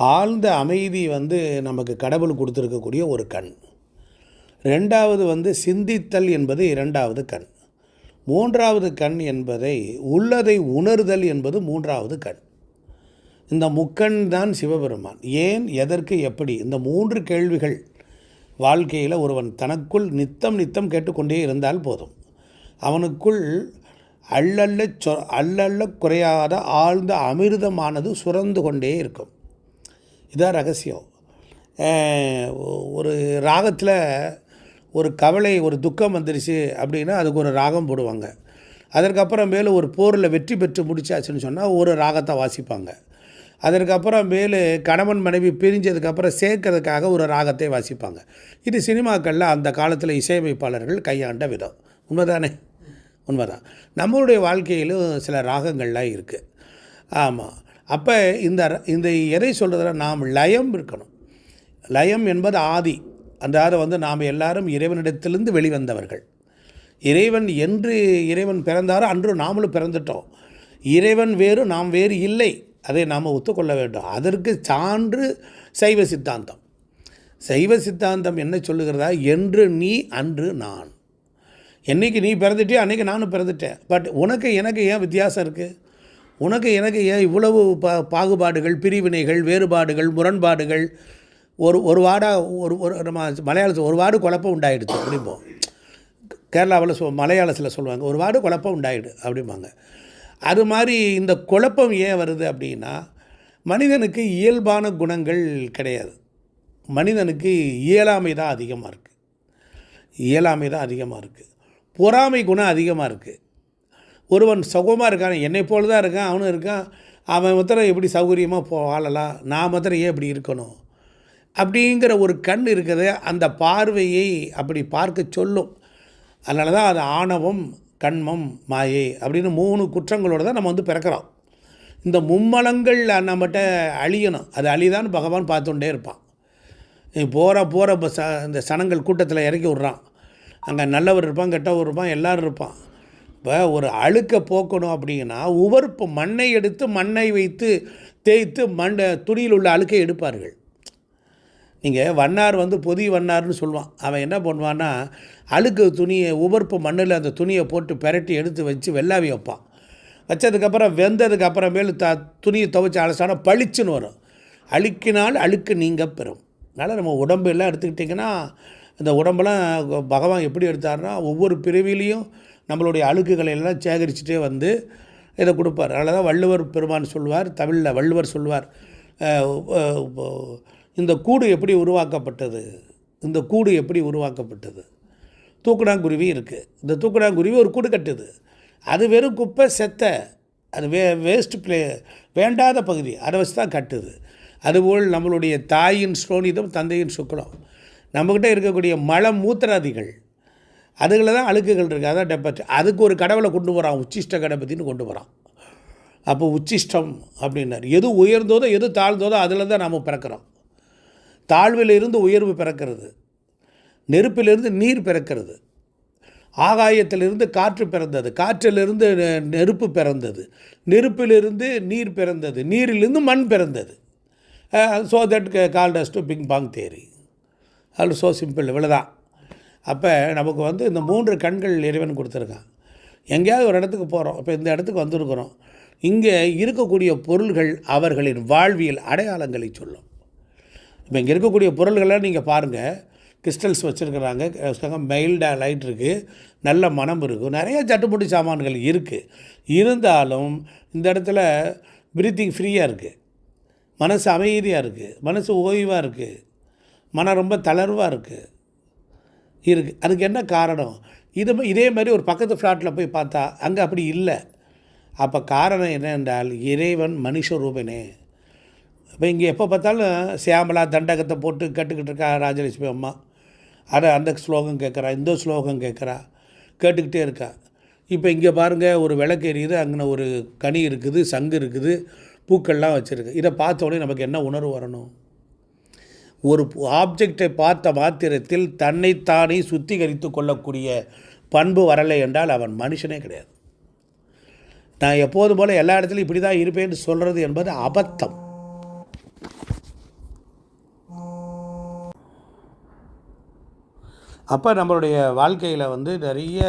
ஆழ்ந்த அமைதி நமக்கு கடவுள் கொடுத்துருக்கக்கூடிய ஒரு கண். ரெண்டாவது சிந்தித்தல் என்பது இரண்டாவது கண். மூன்றாவது கண் என்பதை உள்ளதை உணர்தல் என்பது மூன்றாவது கண். இந்த முக்கண் தான் சிவபெருமான். ஏன், எதற்கு, எப்படி, இந்த 3 கேள்விகள் வாழ்க்கையில் ஒருவன் தனக்குள் நித்தம் கேட்டுக்கொண்டே இருந்தால் போதும். அவனுக்குள் அல்லல்ல குறையாத ஆழ்ந்த அமிர்தமானது சுரந்து கொண்டே இருக்கும். இதான் ரகசியம். ஒரு ராகத்தில் ஒரு கவலை, ஒரு துக்கம் வந்துருச்சு அப்படின்னா அதுக்கு ஒரு ராகம் போடுவாங்க. அதற்கப்புறம் மேலே ஒரு போரில் வெற்றி பெற்று முடிச்சாச்சுன்னு சொன்னால் ஒரு ராகத்தை வாசிப்பாங்க. அதற்கப்புறம் மேலே கணவன் மனைவி பிரிஞ்சதுக்கப்புறம் சேர்க்கறதுக்காக ஒரு ராகத்தை வாசிப்பாங்க. இது சினிமாக்களில் அந்த காலத்தில் இசையமைப்பாளர்கள் கையாண்ட விதம். உண்மைதானே? உண்மைதான். நம்மளுடைய வாழ்க்கையிலும் சில ராகங்கள்லாம் இருக்குது. ஆமாம். அப்போ இந்த எதை சொல்கிறதுனா நாம் லயம் இருக்கணும். லயம் என்பது ஆதி. அந்த நாம் எல்லாரும் இறைவனிடத்திலிருந்து வெளிவந்தவர்கள். இறைவன் என்று இறைவன் பிறந்தாரோ அன்று நாமளும் பிறந்துட்டோம். இறைவன் வேறு, நாம் வேறு இல்லை. அதை நாம் ஒத்துக்கொள்ள வேண்டும். அதற்கு சான்று சைவ சித்தாந்தம். சைவ சித்தாந்தம் என்ன சொல்லுகிறதா, என்று நீ அன்று நான். என்றைக்கு நீ பிறந்துட்டே அன்றைக்கி நானும் பிறந்துட்டேன். பட் உனக்கு எனக்கு ஏன் வித்தியாசம் இருக்குது? உனக்கு எனக்கு ஏன் இவ்வளவு பாகுபாடுகள், பிரிவினைகள், வேறுபாடுகள், முரண்பாடுகள்? ஒரு நம்ம மலையாளத்தில் ஒரு வார்டு குழப்பம் உண்டாயிடுது அப்படிம்போம். கேரளாவில் மலையாளத்தில் சொல்லுவாங்க ஒரு வார்டு குழப்பம் உண்டாயிடு அப்படிம்பாங்க. அது மாதிரி இந்த குழப்பம் ஏன் வருது அப்படின்னா, மனிதனுக்கு இயல்பான குணங்கள் கிடையாது. மனிதனுக்கு இயலாமை தான் அதிகமாக இருக்குது. பொறாமை குணம் அதிகமாக இருக்குது. ஒருவன் சுகமாக இருக்கான், என்னை போல தான் இருக்கான், அவனும் இருக்கான், அவன் மாத்திரம் எப்படி சௌகரியமாக வாழலாம், நான் மாத்திரம் ஏன் இப்படி இருக்கணும் அப்படிங்கிற ஒரு கண் இருக்குது. அந்த பார்வையை அப்படி பார்க்க சொல்லும். அதனால தான் அது ஆணவம், கண்மம், மாயை அப்படின்னு 3 குற்றங்களோடு தான் நம்ம பிறக்கிறோம். இந்த மும்மலங்கள் நம்மகிட்ட அழியணும். அது அழிதான்னு பகவான் பார்த்துட்டே இருப்பான். போகிற இந்த சனங்கள் கூட்டத்தில் இறக்கி விட்றான். அங்கே நல்லவர் இருப்பான், கெட்டவர் இருப்பான், எல்லோரும் இருப்பான். இப்போ ஒரு அழுக்கை போக்கணும் அப்படின்னா உவர்ப்பு மண்ணை எடுத்து மண்ணை வைத்து தேய்த்து துணியில் உள்ள அழுக்கை எடுப்பார்கள். நீங்கள் வண்ணார் பொதி வண்ணார்னு சொல்லுவான். அவன் என்ன பண்ணுவான்னா, அழுக்கு துணியை உவர்ப்பு மண்ணில் அந்த துணியை போட்டு பெரட்டி எடுத்து வச்சு வெள்ளாவி வைப்பான். வச்சதுக்கப்புறம் வெந்ததுக்கப்புறமேல் துணியை துவைச்சி அலசான பளிச்சுன்னு வரும். அழுக்கினால் அழுக்கு நீங்க பெறும். அதனால் நம்ம உடம்பு எல்லாம் எடுத்துக்கிட்டிங்கன்னா, இந்த உடம்பெல்லாம் பகவான் எப்படி எடுத்தார்னா, ஒவ்வொரு பிறவிலையும் நம்மளுடைய அழுக்குகளை எல்லாம் சேகரிச்சுட்டே இதை கொடுப்பார். அதனால தான் வள்ளுவர் பெருமான் சொல்வார், தமிழில் வள்ளுவர் சொல்வார், இந்த கூடு எப்படி உருவாக்கப்பட்டது? தூக்குனாங்குருவி இருக்குது. இந்த தூக்குனாங்குருவி ஒரு கூடு கட்டுது. அது வெறும் குப்பை செத்தை, அது வேஸ்ட் வேண்டாத பகுதி, அதை வச்சு தான் கட்டுது. அதுபோல் நம்மளுடைய தாயின் ஸ்ரோனிதம், தந்தையின் சுக்லம், நம்மக்கிட்ட இருக்கக்கூடிய மூத்திராதிகள், அதுகளில் தான் அழுக்குகள் இருக்குது. அதான் டெப்பட். அதுக்கு ஒரு கடவுளை கொண்டு போகிறான், உச்சிஷ்ட கணபதினு கொண்டு போகிறான். அப்போ உச்சிஷ்டம் அப்படின்னார். எது உயர்ந்ததோ எது தாழ்ந்ததோ அதில் தான் நாம் பிறக்கிறோம். தாழ்விலிருந்து உயர்வு பிறக்கிறது, நெருப்பிலிருந்து நீர் பிறக்கிறது, ஆகாயத்திலிருந்து காற்று பிறந்தது, காற்றிலிருந்து நெருப்பு பிறந்தது, நெருப்பிலிருந்து நீர் பிறந்தது, நீரிலிருந்து மண் பிறந்தது. So that called to big bang theory. அது ஸோ சிம்பிள், இவ்வளோதான். அப்போ நமக்கு இந்த 3 கண்கள் இறைவன் கொடுத்துருக்கான். எங்கேயாவது ஒரு இடத்துக்கு போகிறோம், இப்போ இந்த இடத்துக்கு வந்திருக்கிறோம், இங்கே இருக்கக்கூடிய பொருள்கள் அவர்களின் வாழ்வியல் அடையாளங்களை சொல்லும். இப்போ இங்கே இருக்கக்கூடிய பொருள்கள்லாம் நீங்கள் பாருங்கள், கிறிஸ்டல்ஸ் வச்சுருக்கிறாங்க, மைல்டாக லைட் இருக்குது, நல்ல மனம் இருக்குது, நிறைய சட்டுமுட்டி சாமான்கள் இருக்குது. இருந்தாலும் இந்த இடத்துல பிரீத்திங் ஃப்ரீயாக இருக்குது, மனசு அமைதியாக இருக்குது, மனசு ஓய்வாக இருக்குது, மனம் ரொம்ப தளர்வாக இருக்குது. அதுக்கு என்ன காரணம்? இதே மாதிரி ஒரு பக்கத்து ஃப்ளாட்டில் போய் பார்த்தா அங்கே அப்படி இல்லை. அப்போ காரணம் என்னென்றால் இறைவன் மனுஷ ரூபனே. இப்போ இங்கே எப்போ பார்த்தாலும் சியாமலா தண்டகத்தை போட்டு கட்டுக்கிட்டு இருக்கா ராஜலட்சுமி அம்மா. அந்த ஸ்லோகம் கேட்குறா, இந்த ஸ்லோகம் கேட்குறா, கேட்டுக்கிட்டே இருக்கா. இப்போ இங்கே பாருங்கள், ஒரு விளக்கு எரியுது, அங்கே ஒரு கனி இருக்குது, சங்கு இருக்குது, பூக்கள்லாம் வச்சுருக்கு. இதை பார்த்தோடனே நமக்கு என்ன உணர்வு வரணும்? ஒரு ஆப்ஜெக்டை பார்த்த மாத்திரத்தில் தன்னைத்தானே சுத்திகரித்து கொள்ளக்கூடிய பண்பு வரலை என்றால் அவன் மனுஷனே கிடையாது. நான் எப்போதும் போல் எல்லா இடத்துலையும் இப்படி தான் இருப்பேன்னு சொல்கிறது என்பது அபத்தம். அப்போ நம்மளுடைய வாழ்க்கையில் வந்து நிறைய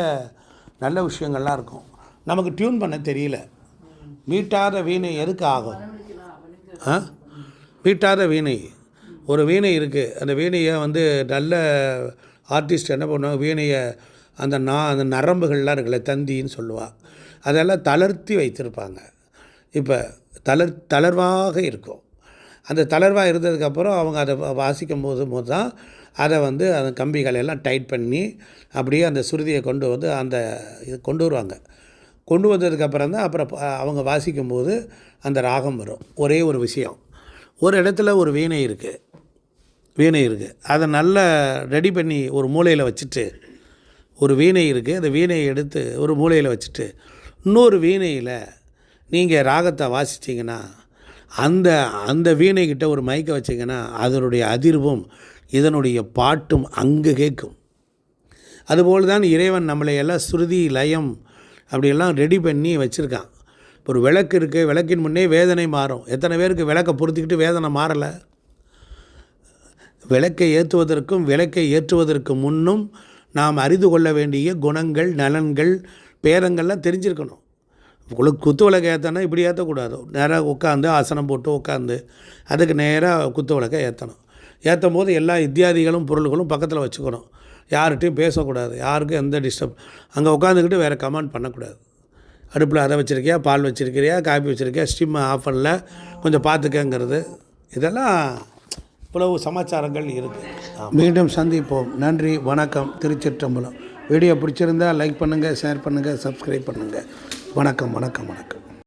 நல்ல விஷயங்கள்லாம் இருக்கும். நமக்கு டியூன் பண்ண தெரியல. மீட்டாத வீணை எதுக்கு ஆகும்? மீட்டாத வீணை, ஒரு வீணை இருக்குது. அந்த வீணையை வந்து நல்ல ஆர்டிஸ்ட் என்ன பண்ணுவாங்க, வீணையை அந்த நரம்புகள்லாம் இருக்குல்ல, தந்தின்னு சொல்லுவாள், அதெல்லாம் தளர்த்தி வைத்திருப்பாங்க. இப்போ தளர்வாக இருக்கும். அந்த தளர்வாக இருந்ததுக்கப்புறம் அவங்க அதை வாசிக்கும் போது தான் அதை வந்து அந்த கம்பிகளெல்லாம் டைட் பண்ணி அப்படியே அந்த சுருதியை கொண்டு வந்து இது கொண்டு வருவாங்க. கொண்டு வந்ததுக்கப்புறம் தான் அப்புறம் அவங்க வாசிக்கும்போது அந்த ராகம் வரும். ஒரே ஒரு விஷயம், ஒரு இடத்துல ஒரு வீணை இருக்குது, அதை நல்லா ரெடி பண்ணி ஒரு மூலையில் வச்சுட்டு, ஒரு வீணை இருக்குது, அந்த வீணையை எடுத்து ஒரு மூலையில் வச்சுட்டு இன்னொரு வீணையில் நீங்கள் ராகத்தை வாசிச்சிங்கன்னா அந்த வீணைக்கிட்ட ஒரு மைக்கை வச்சிங்கன்னா அதனுடைய அதிர்வும் இதனுடைய பாட்டும் அங்கே கேட்கும். அதுபோல் தான் இறைவன் நம்மளை எல்லாம் சுருதி லயம் அப்படியெல்லாம் ரெடி பண்ணி வச்சுருக்கான். இப்போ ஒரு விளக்கு இருக்குது, விளக்கின் முன்னே வேதனை மாறும். எத்தனை பேருக்கு விளக்கை பொருத்திக்கிட்டு வேதனை மாறலை? விளக்கை ஏற்றுவதற்கு முன்னும் நாம் அறிந்து கொள்ள வேண்டிய குணங்கள், நலன்கள், பேரங்கள்லாம் தெரிஞ்சிருக்கணும். குத்து விளக்கை ஏற்றனா இப்படி ஏற்றக்கூடாது. நேராக உட்காந்து ஆசனம் போட்டு உட்காந்து அதுக்கு நேராக குத்து விளக்கை ஏற்றணும். ஏற்றும் போது எல்லா இத்தியாதிகளும் பொருள்களும் பக்கத்தில் வச்சுக்கணும். யார்கிட்டையும் பேசக்கூடாது, யாருக்கும் எந்த டிஸ்டர்ப். அங்கே உட்காந்துக்கிட்டு வேறு கமெண்ட் பண்ணக்கூடாது. அடுப்பில் அதை வச்சுருக்கியா, பால் வச்சுருக்கிறியா, காப்பி வச்சுருக்கியா, ஸ்டிம் ஆஃப் பண்ணல, கொஞ்சம் பார்த்துக்கங்கிறது. இதெல்லாம் இவ்வளவு சமாச்சாரங்கள் இருக்குது. மீண்டும் சந்திப்போம். நன்றி, வணக்கம். திருச்சிற்றம்பலம். வீடியோ பிடிச்சிருந்தால் லைக் பண்ணுங்கள், ஷேர் பண்ணுங்கள், சப்ஸ்கிரைப் பண்ணுங்கள். வணக்கம்.